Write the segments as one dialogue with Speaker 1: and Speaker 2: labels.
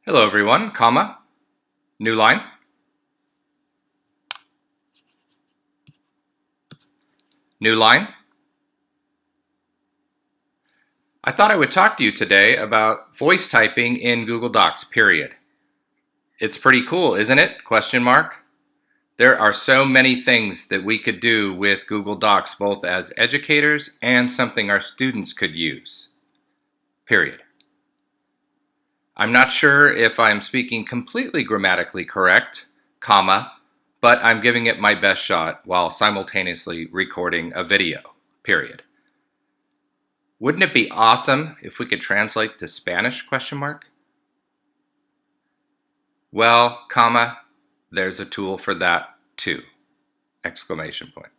Speaker 1: Hello everyone, comma, new line. New line. I thought I would talk to you today about voice typing in Google Docs, period. It's pretty cool, isn't it? Question mark. There are so many things that we could do with Google Docs, both as educators and something our students could use, period. I'm not sure if I'm speaking completely grammatically correct, comma, but I'm giving it my best shot while simultaneously recording a video, period. Wouldn't it be awesome if we could translate to Spanish, question mark? Well, comma, there's a tool for that too, exclamation point.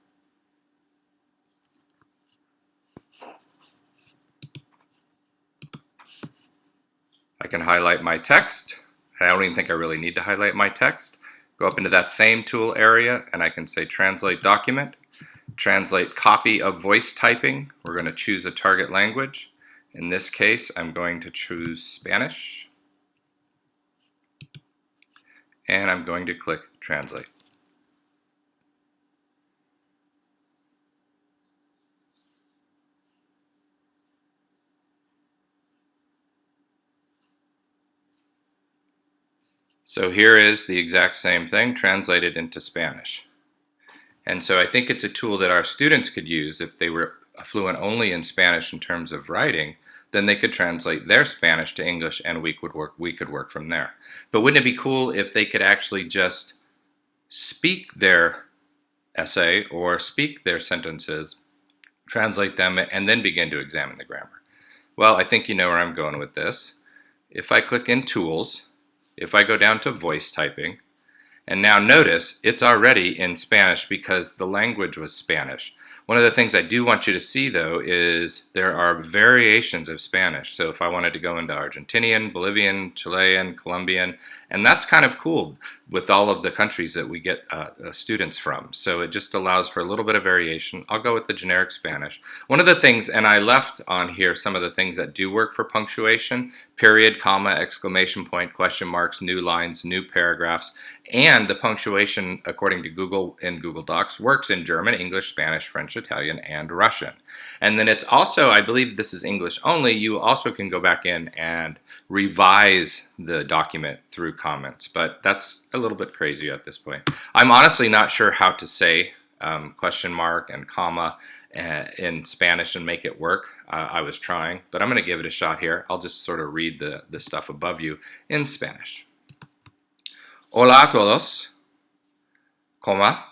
Speaker 1: I can highlight my text. I don't even think I really need to highlight my text. Go up into that same tool area and I can say translate document, translate copy of voice typing. We're going to choose a target language. In this case, I'm going to choose Spanish. And I'm going to click translate. So here is the exact same thing translated into Spanish. And so I think it's a tool that our students could use if they were fluent only in Spanish in terms of writing. Then they could translate their Spanish to English and we could work from there. But wouldn't it be cool if they could actually just speak their essay or speak their sentences, translate them, and then begin to examine the grammar? Well, I think you know where I'm going with this. If I click in Tools, if I go down to Voice Typing, and now notice it's already in Spanish because the language was Spanish. One of the things I do want you to see though is there are variations of Spanish. So if I wanted to go into Argentinian, Bolivian, Chilean, Colombian, and that's kind of cool with all of the countries that we get students from. So it just allows for a little bit of variation. I'll go with the generic Spanish. One of the things, and I left on here some of the things that do work for punctuation, period, comma, exclamation point, question marks, new lines, new paragraphs, and the punctuation, according to Google in Google Docs, works in German, English, Spanish, French, Italian, and Russian. And then it's also, I believe this is English only, you also can go back in and revise the document through comments, but that's a little bit crazy at this point. I'm honestly not sure how to say question mark and comma in Spanish and make it work. I was trying, but I'm going to give it a shot here. I'll just sort of read the stuff above you in Spanish. Hola a todos, coma,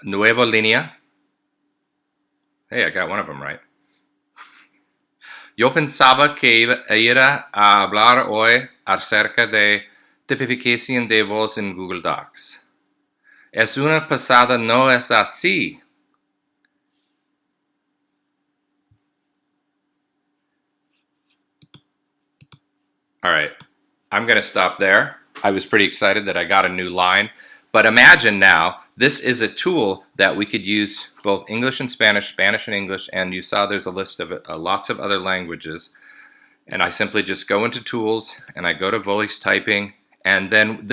Speaker 1: nueva línea. Hey, I got one of them right. Yo pensaba que iba a hablar hoy acerca de tipificación de voz en Google Docs. Es una pasada, no es así. All right, I'm going to stop there. I was pretty excited that I got a new line. But imagine now, this is a tool that we could use both English and Spanish, Spanish and English, and you saw there's a list of lots of other languages. And I simply just go into Tools, and I go to Voice Typing, and then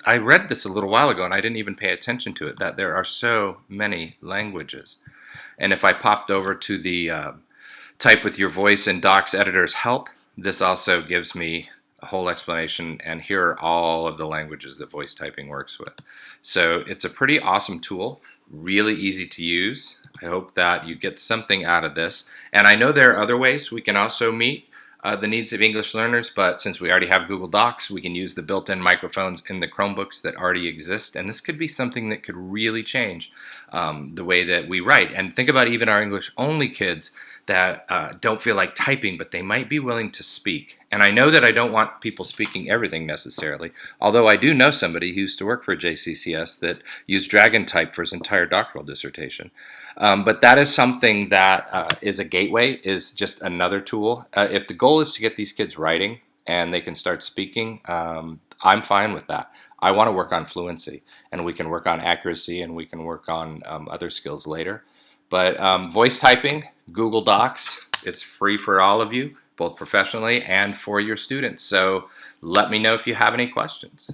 Speaker 1: I read this a little while ago, and I didn't even pay attention to it, that there are so many languages. And if I popped over to the Type with Your Voice in Docs Editor's Help, this also gives me a whole explanation, and here are all of the languages that voice typing works with. So it's a pretty awesome tool, really easy to use. I hope that you get something out of this. And I know there are other ways we can also meet the needs of English learners, but since we already have Google Docs, we can use the built-in microphones in the Chromebooks that already exist, and this could be something that could really change the way that we write. And think about even our English-only kids that don't feel like typing, but they might be willing to speak. And I know that I don't want people speaking everything necessarily, although I do know somebody who used to work for JCCS that used Dragon Type for his entire doctoral dissertation. But that is something that is a gateway, is just another tool. If the goal is to get these kids writing and they can start speaking, I'm fine with that. I want to work on fluency, and we can work on accuracy, and we can work on other skills later. But voice typing, Google Docs, it's free for all of you. both professionally and for your students. So let me know if you have any questions.